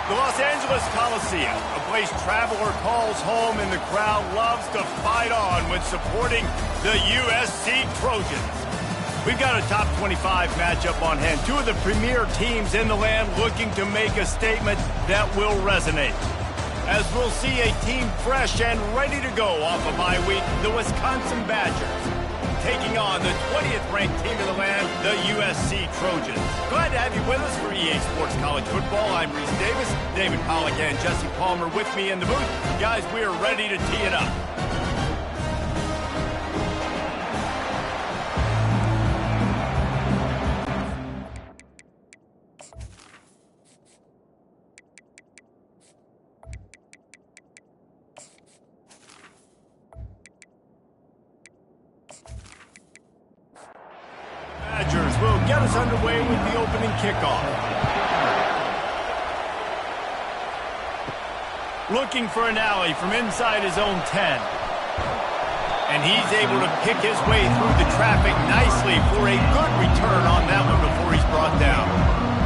The Los Angeles Coliseum, a place traveler calls home and the crowd loves to fight on when supporting the USC Trojans. We've got a top 25 matchup on hand. Two of the premier teams in the land looking to make a statement that will resonate. As we'll see a team fresh and ready to go off a bye week, the Wisconsin Badgers, taking on the 20th ranked team in the land, the USC Trojans. Glad to have you with us for EA Sports College Football. I'm Reese Davis, David Pollack and Jesse Palmer with me in the booth. Guys, we are ready to tee it up. Badgers will get us underway with the opening kickoff. Looking for an alley from inside his own 10. And he's able to pick his way through the traffic nicely for a good return on that one before he's brought down.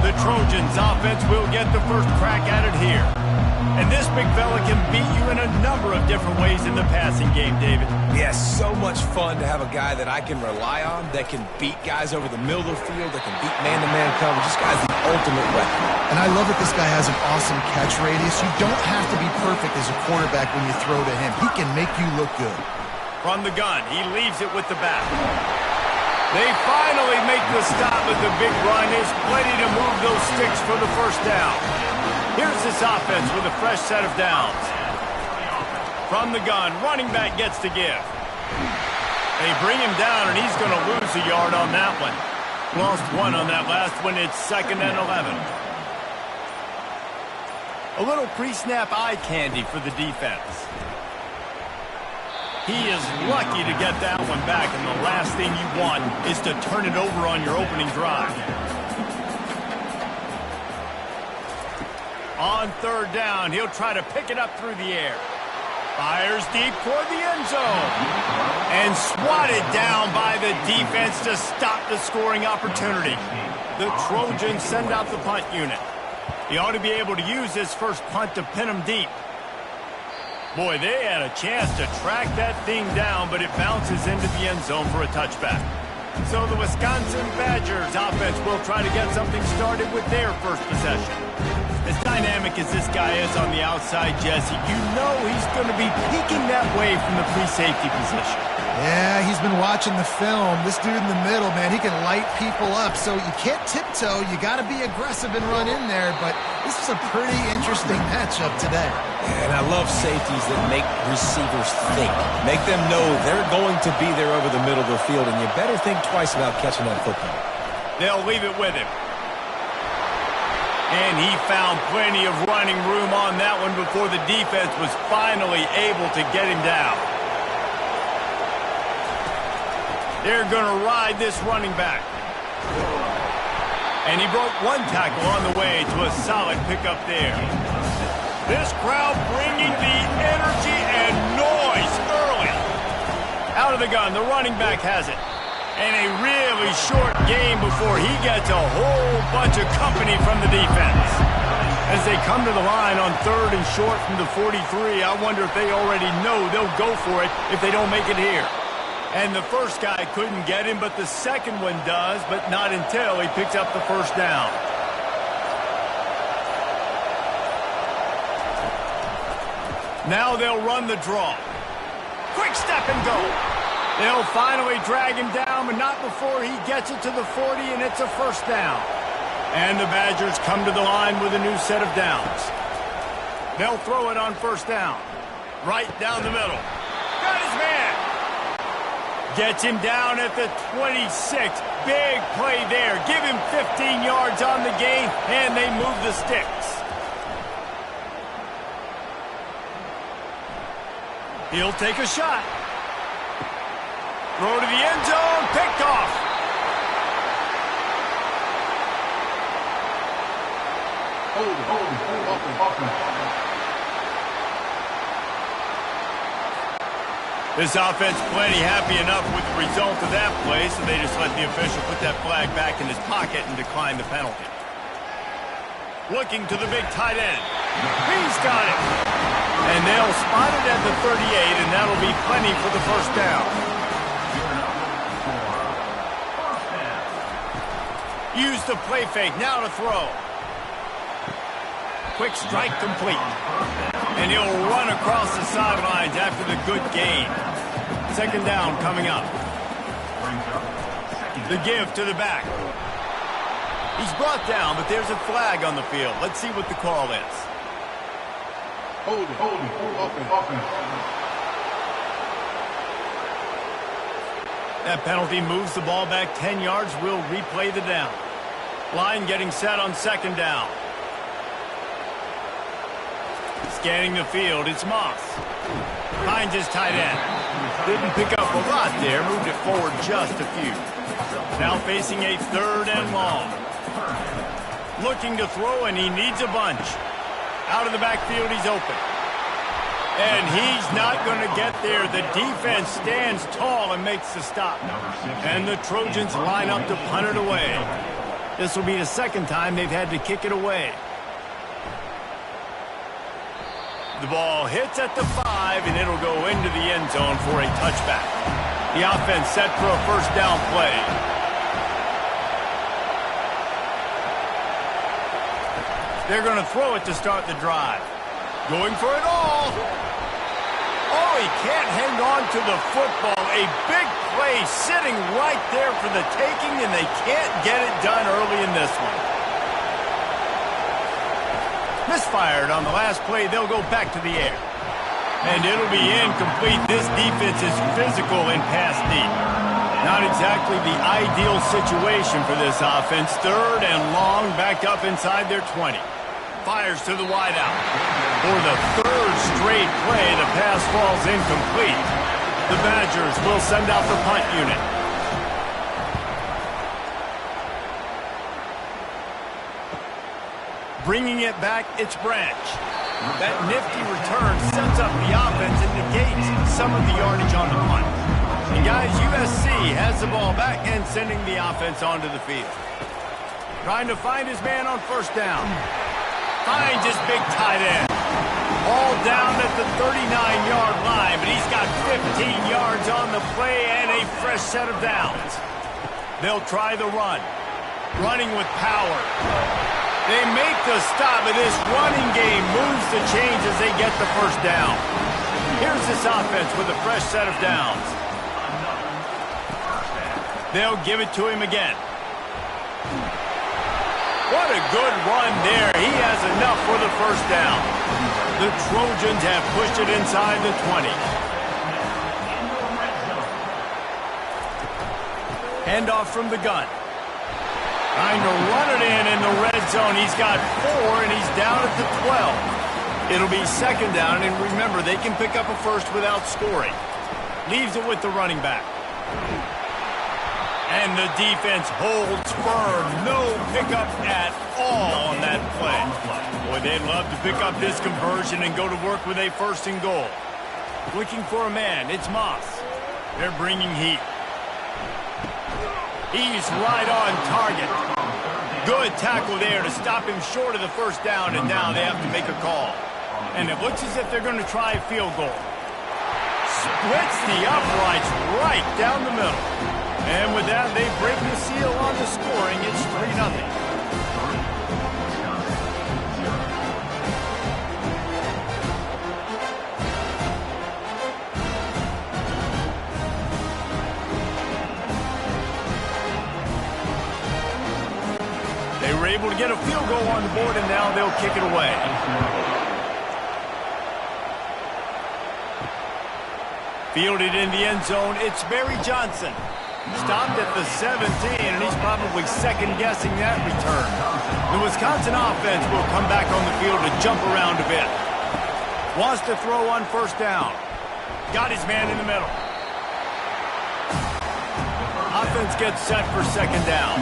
The Trojans offense will get the first crack at it here. And this big fella can beat you in a number of different ways in the passing game, David. Yes, so much fun to have a guy that I can rely on, that can beat guys over the middle of the field, that can beat man-to-man coverage. This guy's the ultimate weapon. And I love that this guy has an awesome catch radius. You don't have to be perfect as a quarterback when you throw to him. He can make you look good. From the gun, he leaves it with the back. They finally make the stop with the big run. There's plenty to move those sticks for the first down. Here's this offense with a fresh set of downs. From the gun, running back gets to give. They bring him down, and he's going to lose a yard on that one. Lost one on that last one. It's 2nd and 11. A little pre-snap eye candy for the defense. He is lucky to get that one back, and the last thing you want is to turn it over on your opening drive. On 3rd down, he'll try to pick it up through the air. Fires deep toward the end zone. And swatted down by the defense to stop the scoring opportunity. The Trojans send out the punt unit. He ought to be able to use this first punt to pin him deep. Boy, they had a chance to track that thing down, but it bounces into the end zone for a touchback. So the Wisconsin Badgers offense will try to get something started with their first possession. As dynamic as this guy is on the outside, Jesse, you know he's going to be peeking that way from the free safety position. Yeah, he's been watching the film. This dude in the middle, man, he can light people up. So you can't tiptoe. You got to be aggressive and run in there. But this is a pretty interesting matchup today. And I love safeties that make receivers think. Make them know they're going to be there over the middle of the field, and you better think twice about catching that football. They'll leave it with him. And he found plenty of running room on that one before the defense was finally able to get him down. They're going to ride this running back. And he broke one tackle on the way to a solid pickup there. This crowd bringing the energy and noise early. Out of the gun, the running back has it. And a really short game before he gets a whole bunch of company from the defense. As they come to the line on 3rd and short from the 43, I wonder if they already know they'll go for it if they don't make it here. And the first guy couldn't get him, but the second one does, but not until he picks up the first down. Now they'll run the draw. Quick step and go. They'll finally drag him down, but not before he gets it to the 40, and it's a first down. And the Badgers come to the line with a new set of downs. They'll throw it on 1st down. Right down the middle. Got his man. Gets him down at the 26. Big play there. Give him 15 yards on the gain, and they move the sticks. He'll take a shot. Throw to the end zone, picked off. This offense plenty happy enough with the result of that play, so they just let the official put that flag back in his pocket and decline the penalty. Looking to the big tight end. He's got it. And they'll spot it at the 38, and that'll be plenty for the first down. Use the play fake. Now to throw. Quick strike complete. And he'll run across the sidelines after the good gain. Second down coming up. The give to the back. He's brought down, but there's a flag on the field. Let's see what the call is. Hold it. That penalty moves the ball back 10 yards. We'll replay the down. Line getting set on second down. Scanning the field, it's Moss. Finds his tight end. Didn't pick up a lot there, moved it forward just a few. Now facing a third and long. Looking to throw, and he needs a bunch. Out of the backfield, he's open. And he's not going to get there. The defense stands tall and makes the stop. And the Trojans line up to punt it away. This will be the second time they've had to kick it away. The ball hits at the 5, and it'll go into the end zone for a touchback. The offense set for a first down play. They're going to throw it to start the drive. Going for it all. Oh, he can't hang on to the football. A big play sitting right there for the taking, and they can't get it done early in this one. Misfired on the last play. They'll go back to the air. And it'll be incomplete. This defense is physical and pass deep. Not exactly the ideal situation for this offense. Third and long, back up inside their 20. Fires to the wideout. For the third straight play, the pass falls incomplete. The Badgers will send out the punt unit. Bringing it back, it's Branch. That nifty return sets up the offense and negates some of the yardage on the punt. And guys, USC has the ball back and sending the offense onto the field. Trying to find his man on first down. Finds his big tight end. All down at the 39-yard line, but he's got 15 yards on the play and a fresh set of downs. They'll try the run. Running with power. They make the stop, and this running game moves the chains as they get the first down. Here's this offense with a fresh set of downs. They'll give it to him again. What a good run there. He has enough for the first down. The Trojans have pushed it inside the 20. Handoff from the gun. Trying to run it in the red zone. He's got 4, and he's down at the 12. It'll be second down, and remember, they can pick up a first without scoring. Leaves it with the running back. And the defense holds firm. No pickup at all on that play. Boy, they'd love to pick up this conversion and go to work with a first and goal. Looking for a man. It's Moss. They're bringing heat. He's right on target. Good tackle there to stop him short of the first down, and now they have to make a call. And it looks as if they're going to try a field goal. Splits the uprights right down the middle. And with that, they break the seal on the scoring. It's 3-0. They were able to get a field goal on the board, and now they'll kick it away. Fielded in the end zone, it's Barry Johnson. Stopped at the 17, and he's probably second-guessing that return. The Wisconsin offense will come back on the field to jump around a bit. Wants to throw on first down. Got his man in the middle. Offense gets set for second down.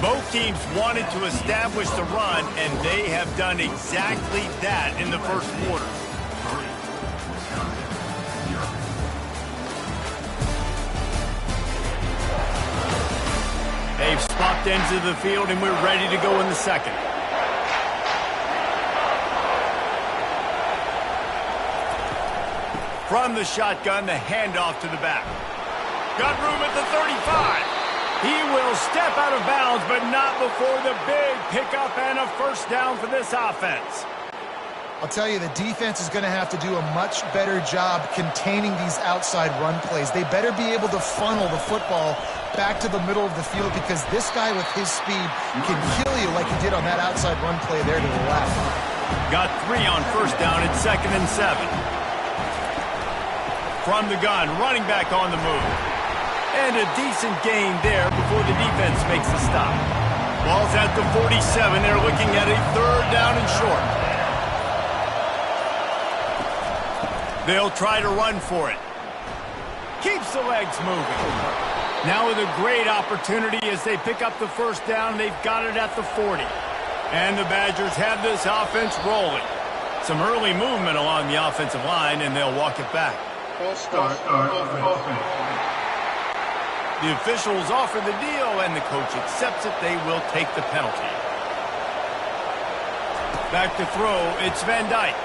Both teams wanted to establish the run, and they have done exactly that in the first quarter. They've swapped ends of the field, and we're ready to go in the second. From the shotgun, the handoff to the back. Got room at the 35. He will step out of bounds, but not before the big pickup and a first down for this offense. I'll tell you, the defense is going to have to do a much better job containing these outside run plays. They better be able to funnel the football back to the middle of the field, because this guy with his speed can kill you like he did on that outside run play there to the left. Got 3 on first down at 2nd and 7. From the gun, running back on the move. And a decent gain there before the defense makes the stop. Ball's at the 47. They're looking at a 3rd down and short. They'll try to run for it. Keeps the legs moving. Now with a great opportunity as they pick up the first down. They've got it at the 40. And the Badgers have this offense rolling. Some early movement along the offensive line, and they'll walk it back. Start offense. The officials offer the deal, and the coach accepts it. They will take the penalty. Back to throw. It's Van Dyke.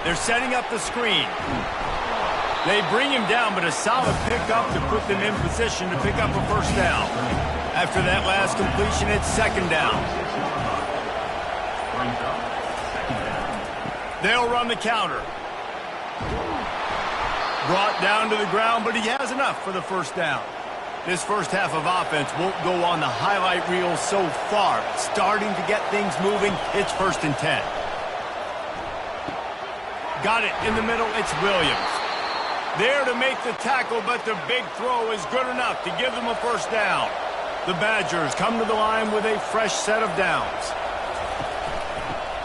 They're setting up the screen. They bring him down, but a solid pickup to put them in position to pick up a first down. After that last completion, it's 2nd down. They'll run the counter. Brought down to the ground, but he has enough for the first down. This first half of offense won't go on the highlight reel so far. Starting to get things moving. It's 1st and 10. Got it in the middle. It's Williams. There to make the tackle, but the big throw is good enough to give them a first down. The Badgers come to the line with a fresh set of downs.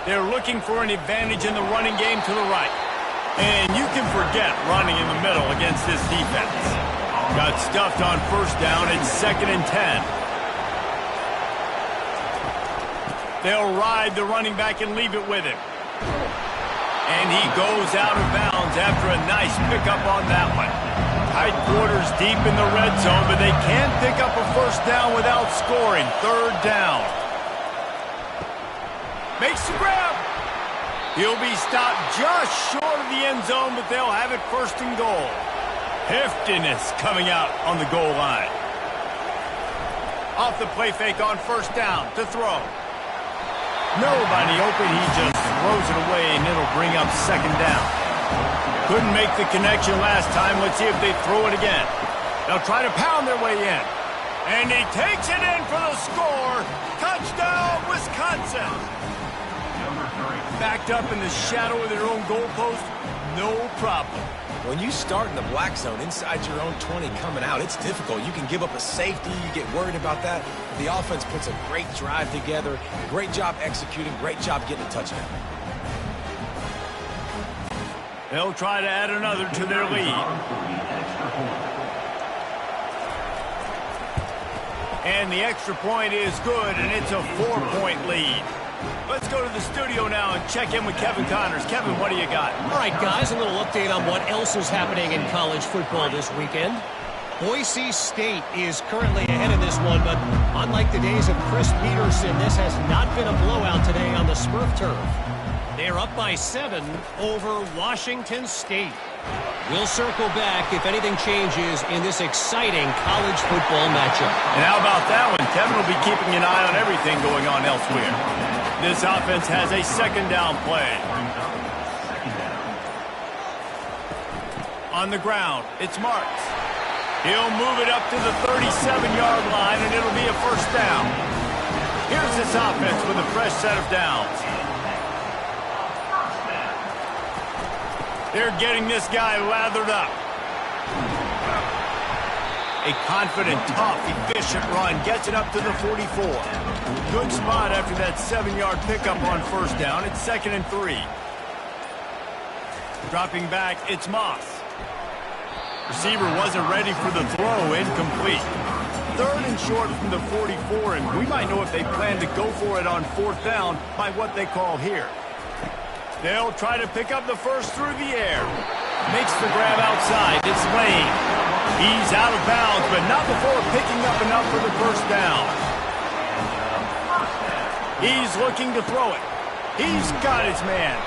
They're looking for an advantage in the running game to the right. And you can forget running in the middle against this defense. Got stuffed on first down. It's 2nd and 10. They'll ride the running back and leave it with him. And he goes out of bounds after a nice pickup on that one. Tight quarters deep in the red zone, but they can't pick up a first down without scoring. 3rd down. Makes the grab. He'll be stopped just short of the end zone, but they'll have it 1st and goal. Heftiness coming out on the goal line. Off the play fake on first down to throw. Nobody open, he just throws it away, and it'll bring up 2nd down. Couldn't make the connection last time. Let's see if they throw it again. They'll try to pound their way in. And he takes it in for the score. Touchdown, Wisconsin. Backed up in the shadow of their own goalpost, no problem. When you start in the black zone inside your own 20 coming out, it's difficult. You can give up a safety. You get worried about that. The offense puts a great drive together. Great job executing. Great job getting a touchdown. They'll try to add another to their lead. And the extra point is good, and it's a 4-point lead. Let's go to the studio now and check in with Kevin Connors. Kevin, what do you got? All right, guys, a little update on what else is happening in college football this weekend. Boise State is currently ahead in this one, but unlike the days of Chris Peterson, this has not been a blowout today on the Smurf turf. They're up by 7 over Washington State. We'll circle back if anything changes in this exciting college football matchup. And how about that one? Kevin will be keeping an eye on everything going on elsewhere. This offense has a 2nd down play. On the ground, it's Marks. He'll move it up to the 37-yard line, and it'll be a first down. Here's this offense with a fresh set of downs. They're getting this guy lathered up. A confident, tough, efficient run gets it up to the 44. Good spot after that 7-yard pickup on first down. It's 2nd and 3. Dropping back, it's Moss. Receiver wasn't ready for the throw, incomplete. 3rd and short from the 44, and we might know if they plan to go for it on 4th down by what they call here. They'll try to pick up the first through the air. Makes the grab outside. It's Lane. He's out of bounds, but not before picking up enough for the first down. He's looking to throw it. He's got his man.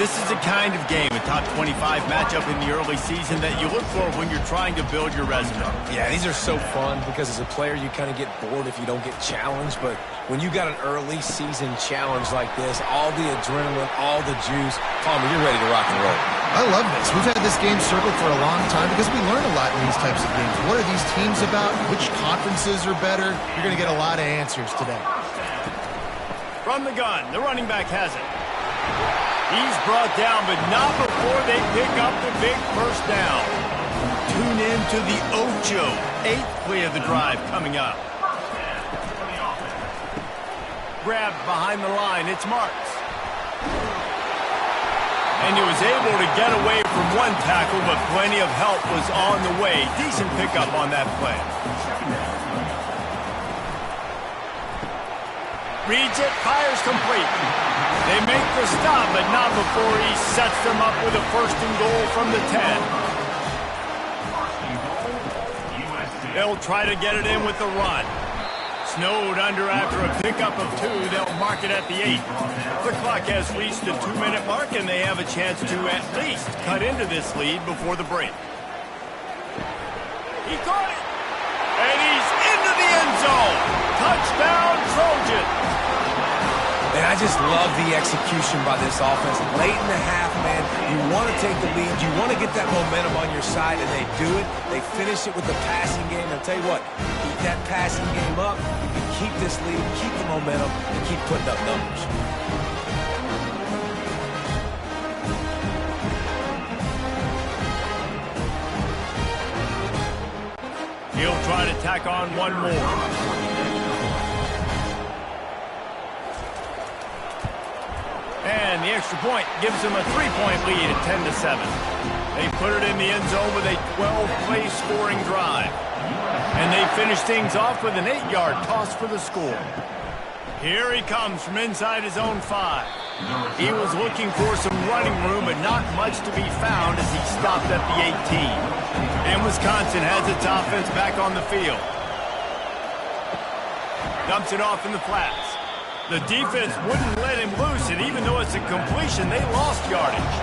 This is the kind of game, a top 25 matchup in the early season, that you look for when you're trying to build your resume. Yeah, these are so fun because as a player, you kind of get bored if you don't get challenged. But when you got an early season challenge like this, all the adrenaline, all the juice, Palmer, you're ready to rock and roll. I love this. We've had this game circled for a long time because we learn a lot in these types of games. What are these teams about? Which conferences are better? You're going to get a lot of answers today. From the gun, the running back has it. He's brought down, but not before they pick up the big first down. Tune in to the Ocho. 8th play of the drive coming up. Grabbed behind the line. It's Marks. And he was able to get away from one tackle, but plenty of help was on the way. Decent pickup on that play. Reads it, fires complete. They make the stop, but not before he sets them up with a 1st and goal from the 10. They'll try to get it in with the run. Snowed under after a pickup of 2. They'll mark it at the 8. The clock has reached the 2-minute mark, and they have a chance to at least cut into this lead before the break. He caught it, and he's into the end zone. Touchdown, Trojans. And I just love the execution by this offense. Late in the half, man, you want to take the lead. You want to get that momentum on your side, and they do it. They finish it with the passing game. I'll tell you what, keep that passing game up. You can keep this lead, keep the momentum, and keep putting up numbers. He'll try to tack on one more. And the extra point gives them a 3-point lead at 10-7. They put it in the end zone with a 12-play scoring drive. And they finish things off with an 8-yard toss for the score. Here he comes from inside his own 5. He was looking for some running room, but not much to be found as he stopped at the 18. And Wisconsin has its offense back on the field. Dumps it off in the flats. The defense wouldn't let him loose, and even though it's a completion, they lost yardage.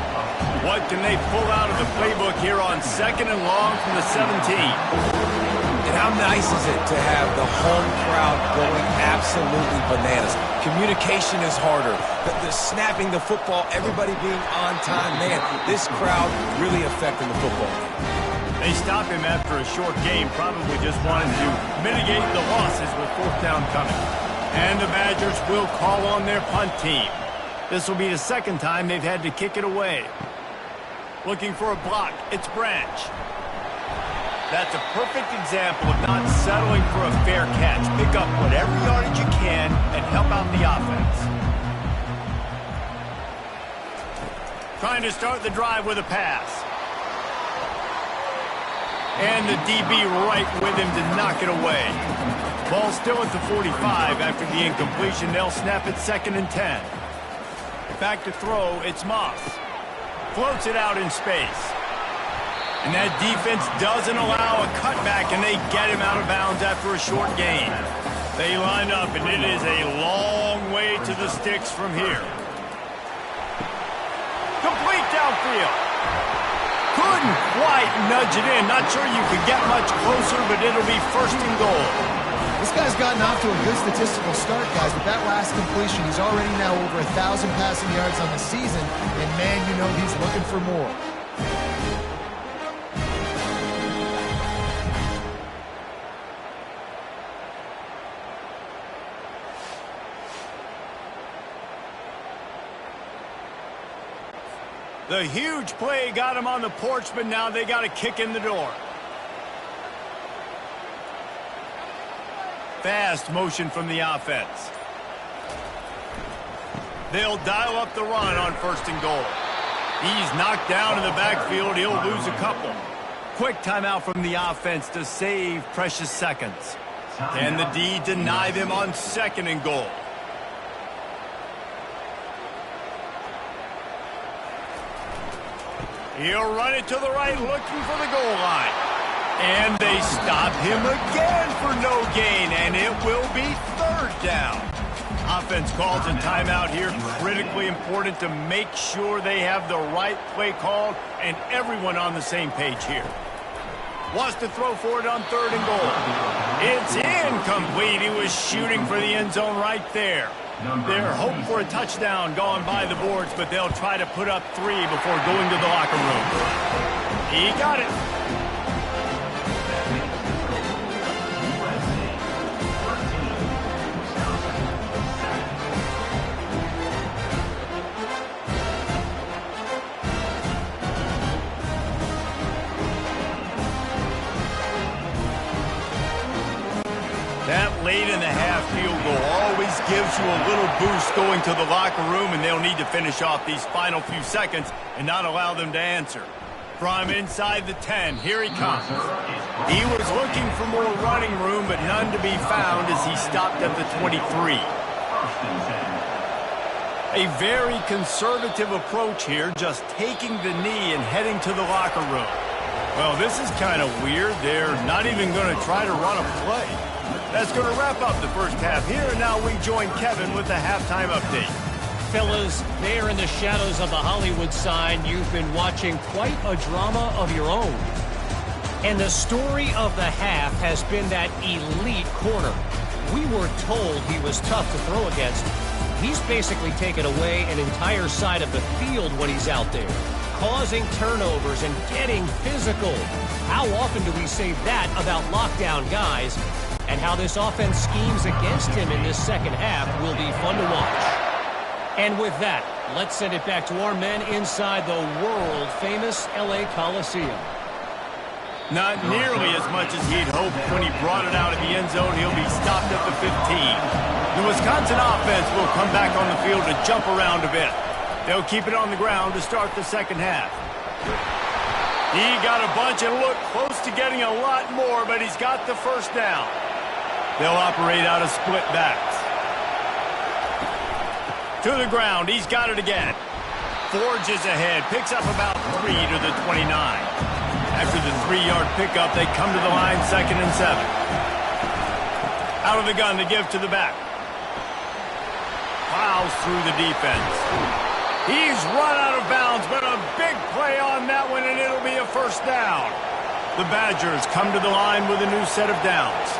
What can they pull out of the playbook here on 2nd and long from the 17? And how nice is it to have the home crowd going absolutely bananas? Communication is harder. The snapping the football, everybody being on time. Man, this crowd really affecting the football game. They stop him after a short game, probably just wanted to mitigate the losses with 4th down coming. And the Badgers will call on their punt team. This will be the 2nd time they've had to kick it away. Looking for a block. It's Branch. That's a perfect example of not settling for a fair catch. Pick up whatever yardage you can and help out the offense. Trying to start the drive with a pass. And the DB right with him to knock it away. Ball still at the 45 after the incompletion. They'll snap it 2nd and 10. Back to throw, it's Moss. Floats it out in space. And that defense doesn't allow a cutback, and they get him out of bounds after a short gain. They line up, and it is a long way to the sticks from here. Complete downfield. Couldn't quite nudge it in. Not sure you could get much closer, but it'll be 1st and goal. This guy's gotten off to a good statistical start, guys. With that last completion, he's already now over 1,000 passing yards on the season. And, man, you know he's looking for more. The huge play got him on the porch, but now they got a kick in the door. Fast motion from the offense. They'll dial up the run on 1st and goal. He's knocked down in the backfield. He'll lose a couple. Quick timeout from the offense to save precious seconds. Can the D deny them on 2nd and goal? He'll run it to the right, looking for the goal line. And they stop him again for no gain, and it will be third down. Offense calls a timeout here. Critically important to make sure they have the right play called and everyone on the same page here. Wants to throw for it on third and goal. It's incomplete. He was shooting for the end zone right there. They're hoping for a touchdown going by the boards, but they'll try to put up 3 before going to the locker room. He got it. That late-in-the-half field goal always gives you a little boost going to the locker room, and they'll need to finish off these final few seconds and not allow them to answer. From inside the 10, here he comes. He was looking for more running room, but none to be found as he stopped at the 23. A very conservative approach here, just taking the knee and heading to the locker room. Well, this is kind of weird. They're not even going to try to run a play. That's going to wrap up the first half here, and now we join Kevin with the halftime update. Fellas, there in the shadows of the Hollywood sign, you've been watching quite a drama of your own. And the story of the half has been that elite corner. We were told he was tough to throw against. He's basically taken away an entire side of the field when he's out there, causing turnovers and getting physical. How often do we say that about lockdown guys? And how this offense schemes against him in this second half will be fun to watch. And with that, let's send it back to our men inside the world-famous LA Coliseum. Not nearly as much as he'd hoped when he brought it out of the end zone. He'll be stopped at the 15. The Wisconsin offense will come back on the field to jump around a bit. They'll keep it on the ground to start the second half. He got a bunch and looked close to getting a lot more, but he's got the first down. They'll operate out of split backs. To the ground. He's got it again. Forges ahead. Picks up about 3 to the 29. After the 3-yard pickup, they come to the line, 2nd and 7. Out of the gun to give to the back. Plows through the defense. He's run out of bounds, but a big play on that one, and it'll be a first down. The Badgers come to the line with a new set of downs.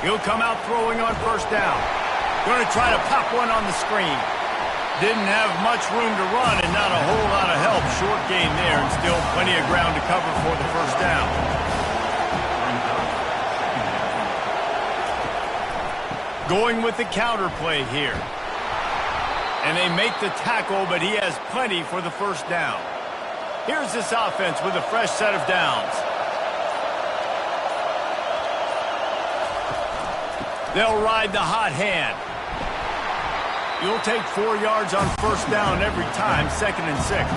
He'll come out throwing on first down. Going to try to pop one on the screen. Didn't have much room to run and not a whole lot of help. Short gain there and still plenty of ground to cover for the first down. Going with the counter play here. And they make the tackle, but he has plenty for the first down. Here's this offense with a fresh set of downs. They'll ride the hot hand. You'll take 4 yards on first down every time, 2nd and 6.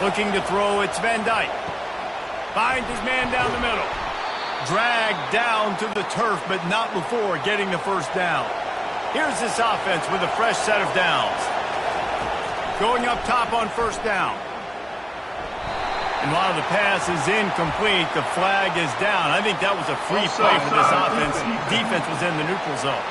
Looking to throw, it's Van Dyke. Finds his man down the middle. Dragged down to the turf, but not before getting the first down. Here's this offense with a fresh set of downs. Going up top on first down. And while the pass is incomplete, the flag is down. I think that was a free play for this offense. Defense was in the neutral zone.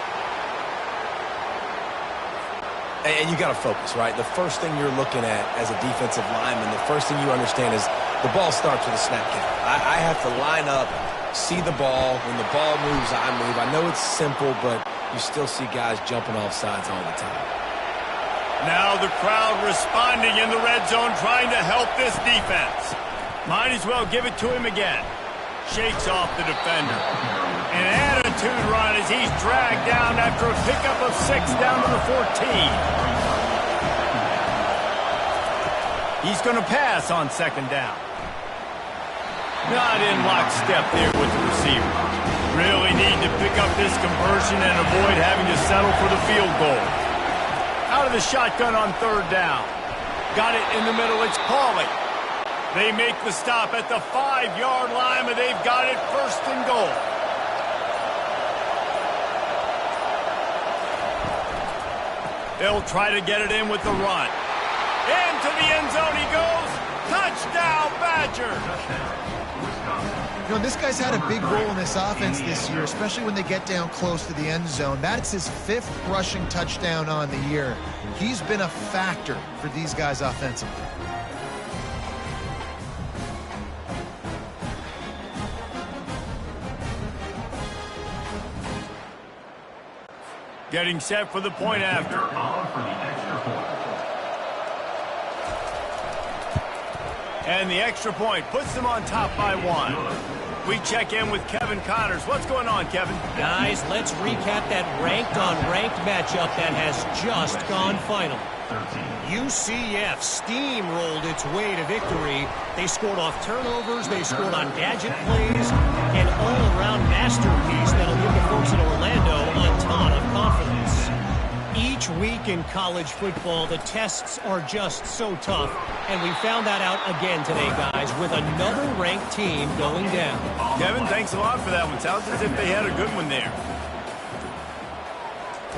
And you got to focus, right? The first thing you're looking at as a defensive lineman, the first thing you understand is the ball starts with a snap count. I have to line up, see the ball. When the ball moves, I move. I know it's simple, but you still see guys jumping off sides all the time. Now the crowd responding in the red zone, trying to help this defense. Might as well give it to him again. Shakes off the defender. An attitude run as he's dragged down after a pickup of 6 down to the 14. He's going to pass on 2nd down. Not in lockstep there with the receiver. Really need to pick up this conversion and avoid having to settle for the field goal. Out of the shotgun on 3rd down. Got it in the middle, it's Pauly. They make the stop at the 5-yard line, but they've got it 1st and goal. They'll try to get it in with the run. Into the end zone he goes. Touchdown, Badgers! You know, this guy's had a big role in this offense this year, especially when they get down close to the end zone. That's his 5th rushing touchdown on the year. He's been a factor for these guys offensively. Getting set for the point after. And the extra point puts them on top by 1. We check in with Kevin Connors. What's going on, Kevin? Guys, let's recap that ranked-on-ranked matchup that has just gone final. UCF steamrolled its way to victory. They scored off turnovers, they scored on gadget plays, an all-around masterpiece that'll give the folks in Orlando a ton of confidence. Each week in college football, the tests are just so tough, and we found that out again today, guys, with another ranked team going down. Kevin, thanks a lot for that one. Sounds as if they had a good one there.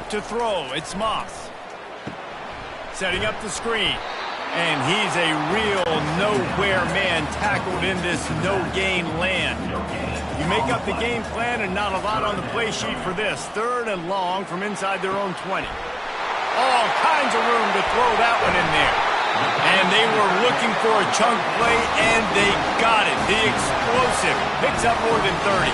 To throw, it's Moss. Setting up the screen. And he's a real nowhere man tackled in this no-gain land. You make up the game plan and not a lot on the play sheet for this. 3rd and long from inside their own 20. All kinds of room to throw that one in there. And they were looking for a chunk play, and they got it. The explosive picks up more than 30.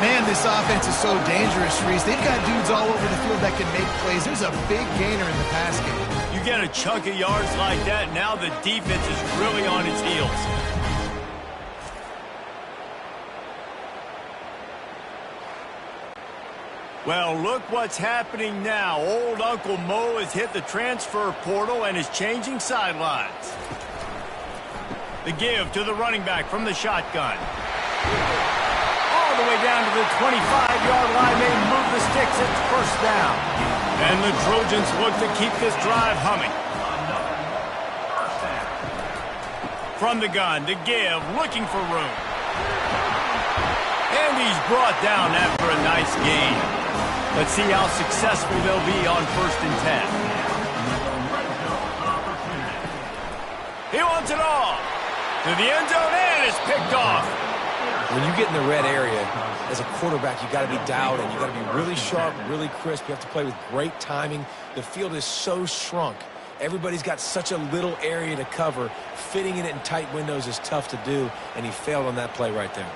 Man, this offense is so dangerous, Reese. They've got dudes all over the field that can make plays. There's a big gainer in the pass game. You get a chunk of yards like that, now the defense is really on its heels. Well, look what's happening now. Old Uncle Mo has hit the transfer portal and is changing sidelines. The give to the running back from the shotgun. All the way down to the 25-yard line. They move the sticks. It's 1st down. And the Trojans look to keep this drive humming. From the gun, the give, looking for room. And he's brought down after a nice gain. Let's see how successful they'll be on 1st and 10. He wants it all. To the end zone, and it's picked off. When you get in the red area, as a quarterback, you got to be dialed in. You got to be really sharp, really crisp. You have to play with great timing. The field is so shrunk. Everybody's got such a little area to cover. Fitting in it in tight windows is tough to do, and he failed on that play right there.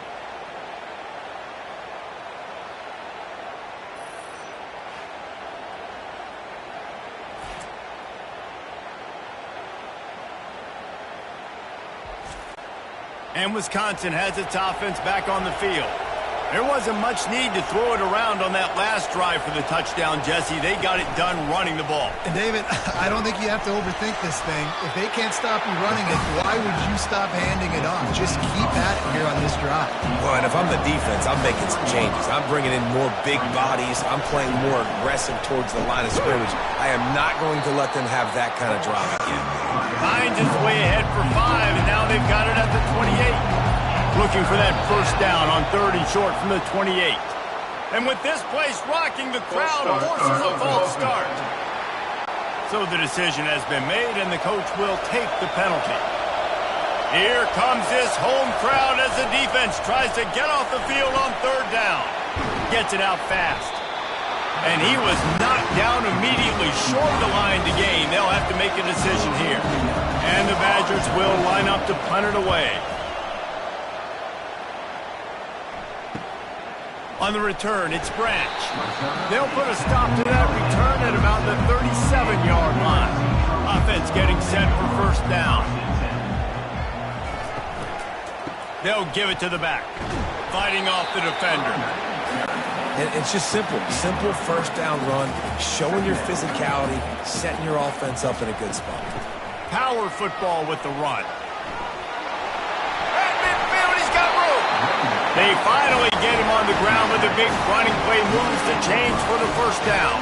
And Wisconsin has its offense back on the field. There wasn't much need to throw it around on that last drive for the touchdown, Jesse. They got it done running the ball. And David, I don't think you have to overthink this thing. If they can't stop you running it, why would you stop handing it off? Just keep at it here on this drive. Well, and if I'm the defense, I'm making some changes. I'm bringing in more big bodies. I'm playing more aggressive towards the line of scrimmage. I am not going to let them have that kind of drive again. Finds his way ahead for 5, and now they've got it at the 28. Looking for that 1st down on 3rd and short from the 28. And with this place rocking, the crowd forces a false start. So the decision has been made, and the coach will take the penalty. Here comes this home crowd as the defense tries to get off the field on 3rd down. Gets it out fast. And he was knocked down immediately short of the line to gain. They'll have to make a decision here. And the Badgers will line up to punt it away. On the return, it's Branch. They'll put a stop to that return at about the 37-yard line. Offense getting set for 1st down. They'll give it to the back. Fighting off the defender. And it's just simple. Simple 1st down run, showing your physicality, setting your offense up in a good spot. Power football with the run. At midfield, he's got room. They finally get him on the ground with a big running play, moves the chains for the 1st down.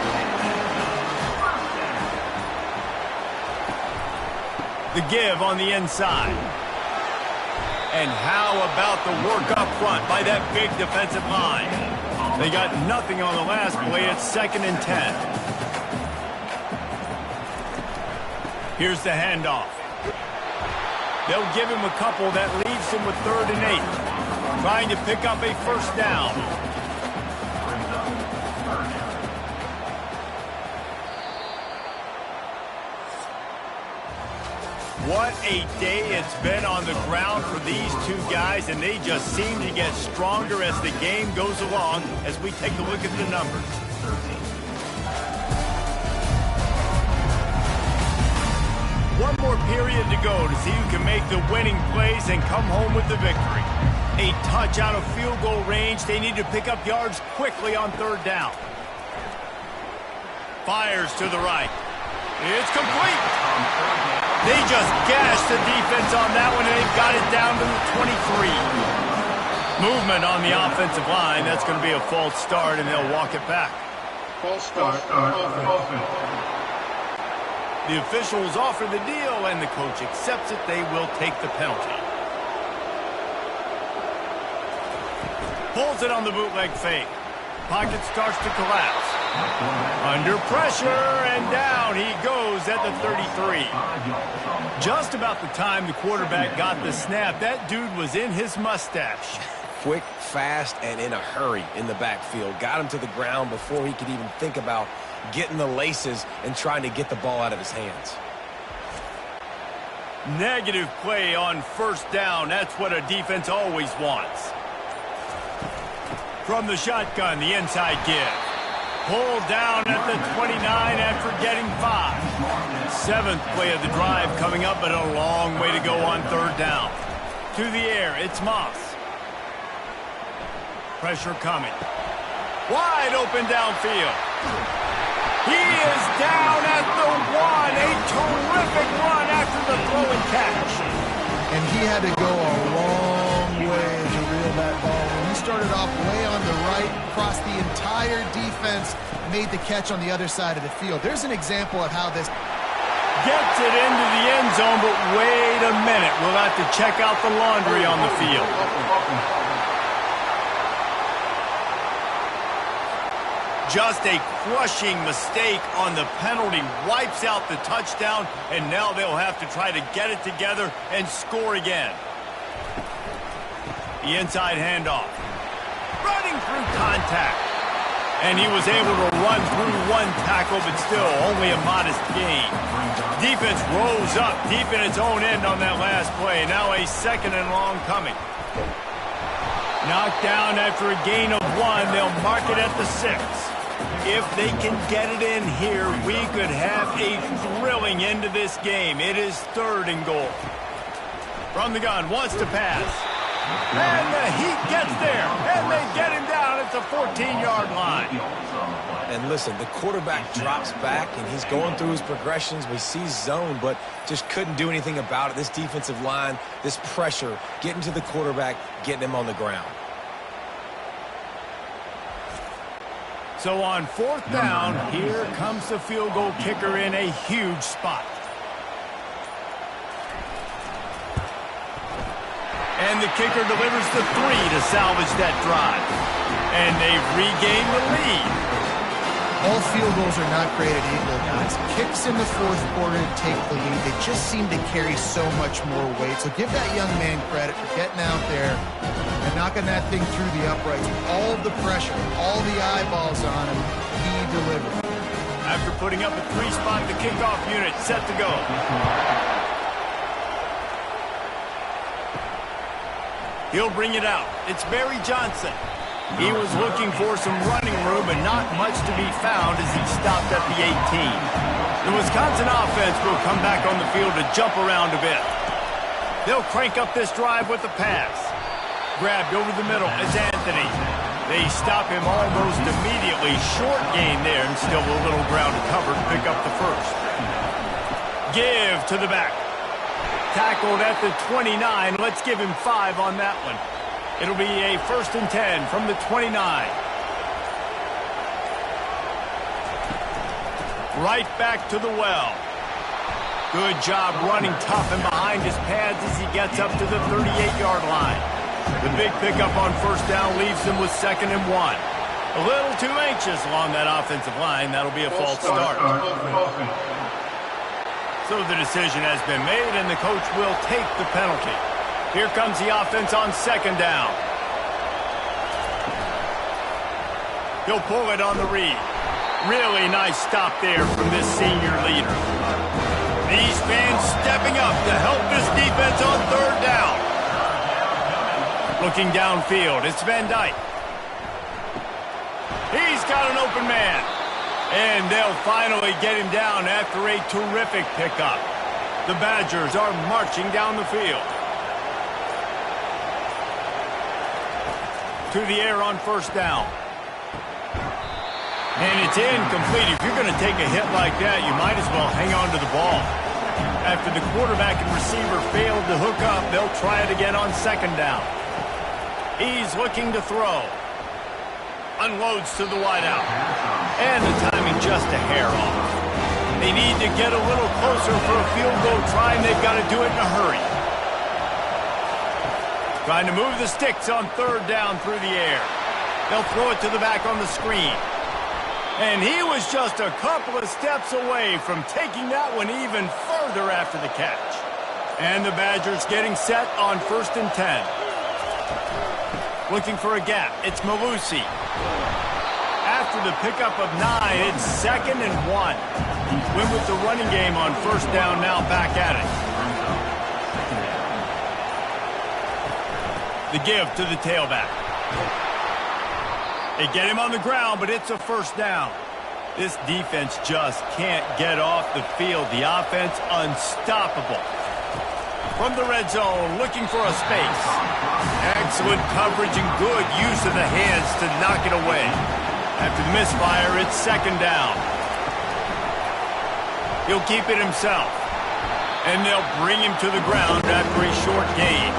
The give on the inside. And how about the work up front by that big defensive line? They got nothing on the last play. It's 2nd and 10. Here's the handoff. They'll give him a couple that leaves him with 3rd and 8. Trying to pick up a first down. What a day it's been on the ground for these two guys, and they just seem to get stronger as the game goes along as we take a look at the numbers. One more period to go to see who can make the winning plays and come home with the victory. A touch out of field goal range. They need to pick up yards quickly on 3rd down. Fires to the right. It's complete. They just gashed the defense on that one, and they've got it down to the 23. Movement on the offensive line. That's going to be a false start, and they'll walk it back. False start, offense. The officials offer the deal, and the coach accepts it. They will take the penalty. Pulls it on the bootleg fake. Pocket starts to collapse. Under pressure, and down he goes at the 33. Just about the time the quarterback got the snap, that dude was in his mustache. Quick, fast, and in a hurry in the backfield. Got him to the ground before he could even think about getting the laces and trying to get the ball out of his hands. Negative play on 1st down. That's what a defense always wants. From the shotgun, the inside give. Pulled down at the 29 after getting 5. 7th play of the drive coming up, but a long way to go on 3rd down. To the air, it's Moss. Pressure coming. Wide open downfield. He is down at the 1. A terrific run after the throw and catch. And he had to go a long way to reel that ball. When he started off way on the right, crossed the entire defense, made the catch on the other side of the field. There's an example of how this gets it into the end zone, but wait a minute. We'll have to check out the laundry on the field. Just a crushing mistake on the penalty. Wipes out the touchdown, and now they'll have to try to get it together and score again. The inside handoff. Running through contact. And he was able to run through one tackle, but still only a modest gain. Defense rose up deep in its own end on that last play. Now a 2nd and long coming. Knocked down after a gain of 1. They'll mark it at the 6. If they can get it in here, we could have a thrilling end to this game. It is 3rd and goal. From the gun, wants to pass. And the Heat gets there, and they get him down at the 14-yard line. And listen, the quarterback drops back, and he's going through his progressions. We see zone, but just couldn't do anything about it. This defensive line, this pressure, getting to the quarterback, getting him on the ground. So on 4th down, here comes the field goal kicker in a huge spot. And the kicker delivers the 3 to salvage that drive. And they've regained the lead. All field goals are not created equal, guys. Kicks in the 4th quarter to take the lead. They just seem to carry so much more weight. So give that young man credit for getting out there and knocking that thing through the uprights. All the pressure, all the eyeballs on him, he delivered. After putting up a 3-spot, the kickoff unit set to go. He'll bring it out. It's Barry Johnson. He was looking for some running room, but not much to be found as he stopped at the 18. The Wisconsin offense will come back on the field to jump around a bit. They'll crank up this drive with the pass. Grabbed over the middle is Anthony. They stop him almost immediately. Short gain there, and still a little ground to cover to pick up the first. Give to the back. Tackled at the 29. Let's give him 5 on that one. It'll be a 1st and 10 from the 29. Right back to the well. Good job running tough and behind his pads as he gets up to the 38-yard line. The big pickup on 1st down leaves them with 2nd and 1. A little too anxious along that offensive line. That'll be a false start. So the decision has been made, and the coach will take the penalty. Here comes the offense on second down. He'll pull it on the read. Really nice stop there from this senior leader. These fans stepping up to help this defense on third down. Looking downfield, it's Van Dyke. He's got an open man. And they'll finally get him down after a terrific pickup. The Badgers are marching down the field. To the air on first down. And it's incomplete. If you're going to take a hit like that, you might as well hang on to the ball. After the quarterback and receiver failed to hook up, they'll try it again on second down. He's looking to throw. Unloads to the wideout. And the timing just a hair off. They need to get a little closer for a field goal try, and they've got to do it in a hurry. Trying to move the sticks on third down through the air. They'll throw it to the back on the screen. And he was just a couple of steps away from taking that one even further after the catch. And the Badgers getting set on 1st and 10. Looking for a gap. It's Malusi. After the pickup of 9, it's 2nd and 1. Win with the running game on first down, now back at it. The give to the tailback. They get him on the ground, but it's a first down. This defense just can't get off the field. The offense unstoppable. From the red zone, looking for a space. Excellent coverage and good use of the hands to knock it away. After the misfire, it's second down. He'll keep it himself. And they'll bring him to the ground after a short gain.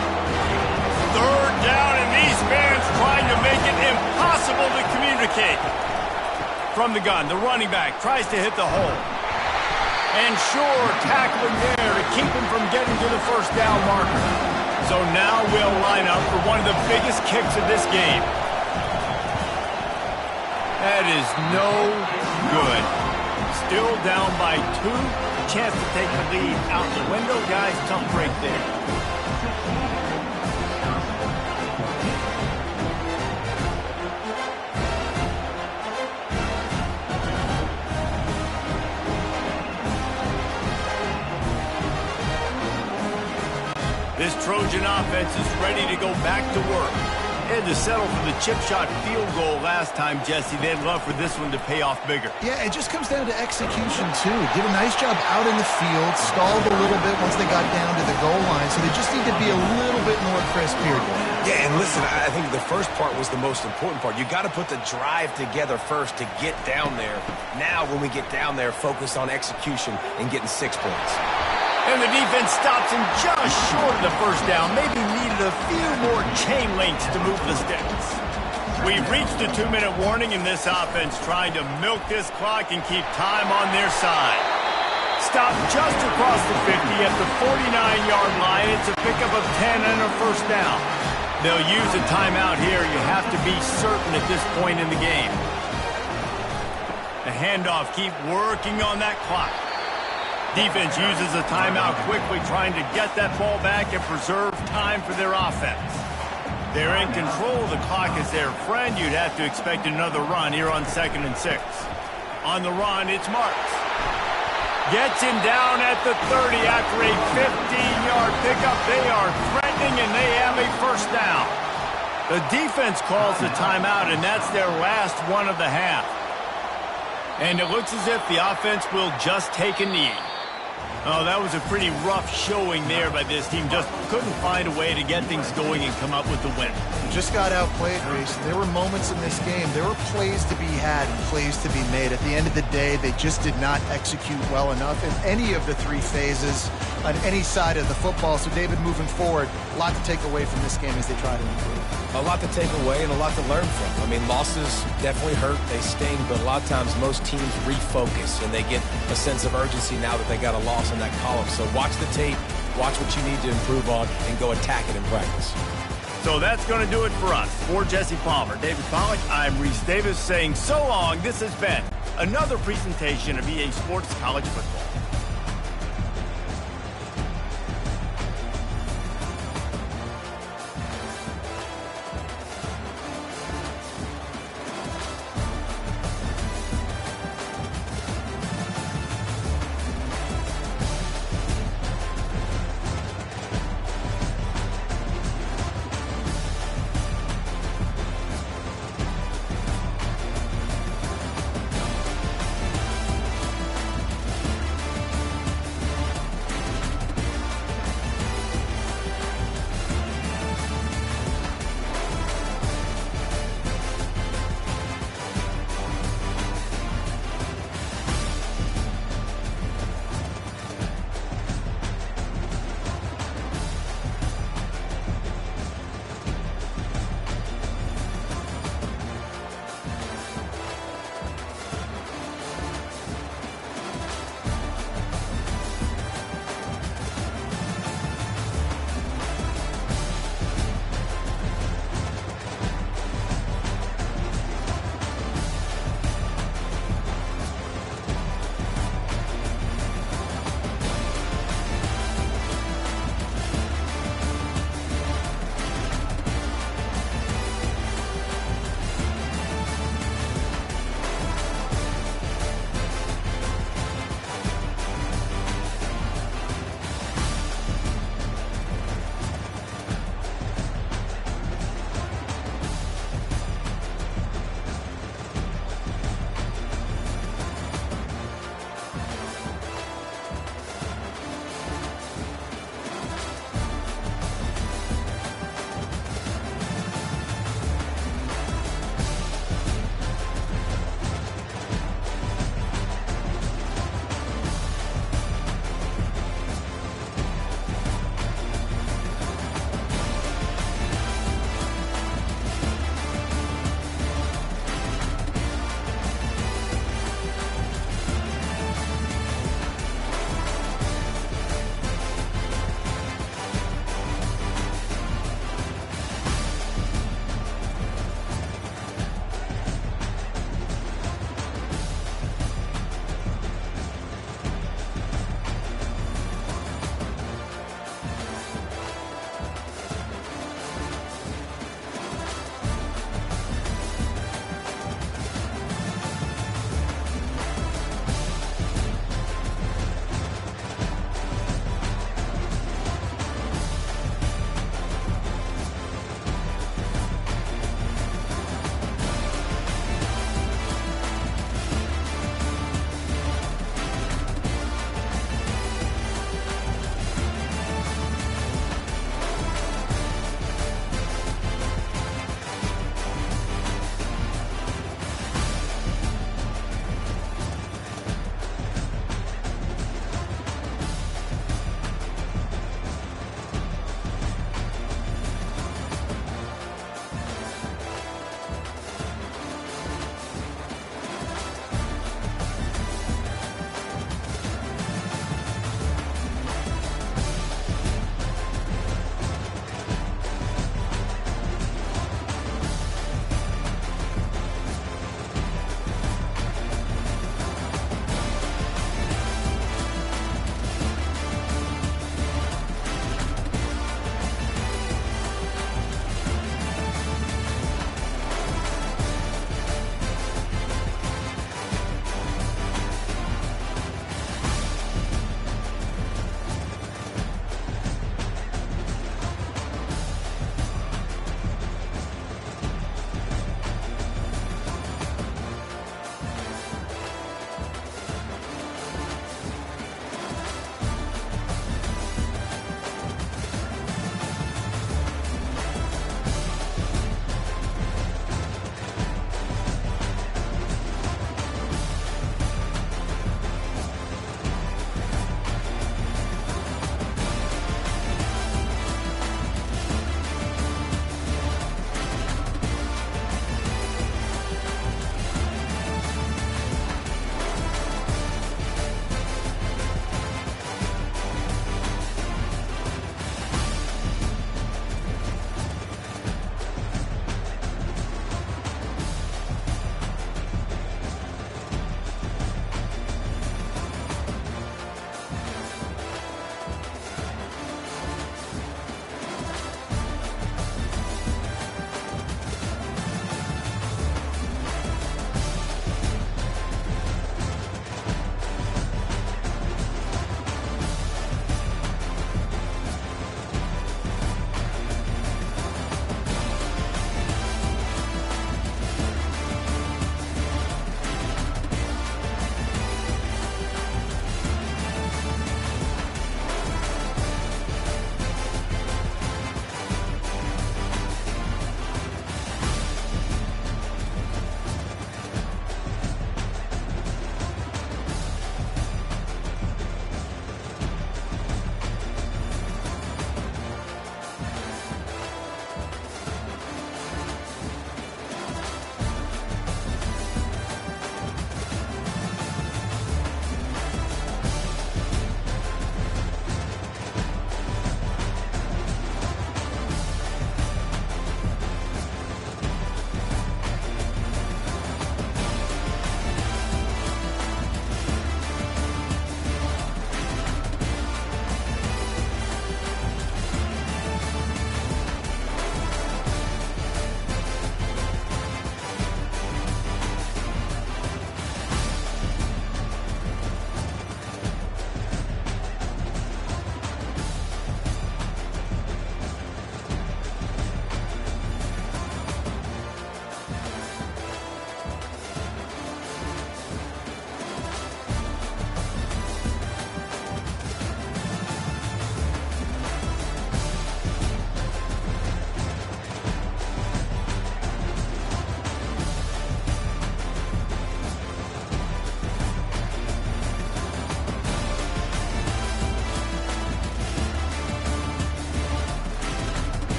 Third down, and these fans trying to make it impossible to communicate. From the gun, the running back tries to hit the hole. And sure, tackling there to keep him from getting to the first down marker. So now we'll line up for one of the biggest kicks of this game. That is no good. Still down by 2. Chance to take the lead out the window. Guys, tough break there. This Trojan offense is ready to go back to work. They had to settle for the chip shot field goal last time, Jesse. They'd love for this one to pay off bigger. Yeah, it just comes down to execution, too. Did a nice job out in the field, stalled a little bit once they got down to the goal line, so they just need to be a little bit more crisp here. Yeah, and listen, I think the first part was the most important part. You got to put the drive together first to get down there. Now, when we get down there, focus on execution and getting 6 points. And the defense stops him just short of the first down. Maybe needed a few more chain links to move the sticks. We've reached the 2-minute warning, and this offense trying to milk this clock and keep time on their side. Stop just across the 50 at the 49-yard line. It's a pickup of 10 and a first down. They'll use a timeout here. You have to be certain at this point in the game. The handoff, keep working on that clock. Defense uses a timeout quickly, trying to get that ball back and preserve time for their offense. They're in control. The clock is their friend. You'd have to expect another run here on 2nd and 6. On the run, it's Marks. Gets him down at the 30 after a 15-yard pickup. They are threatening, and they have a first down. The defense calls the timeout, and that's their last one of the half. And it looks as if the offense will just take a knee. Oh, that was a pretty rough showing there by this team. Just couldn't find a way to get things going and come up with the win. Just got outplayed, Reese. There were moments in this game. There were plays to be had and plays to be made. At the end of the day, they just did not execute well enough in any of the 3 phases on any side of the football. So, David, moving forward, a lot to take away from this game as they try to improve. A lot to take away and a lot to learn from. I mean, losses definitely hurt. They sting, but a lot of times most teams refocus and they get a sense of urgency now that they got a loss in that column. So watch the tape, watch what you need to improve on, and go attack it in practice. So that's going to do it for us. For Jesse Palmer, David Pollack, I'm Reese Davis saying so long. This has been another presentation of EA Sports College Football.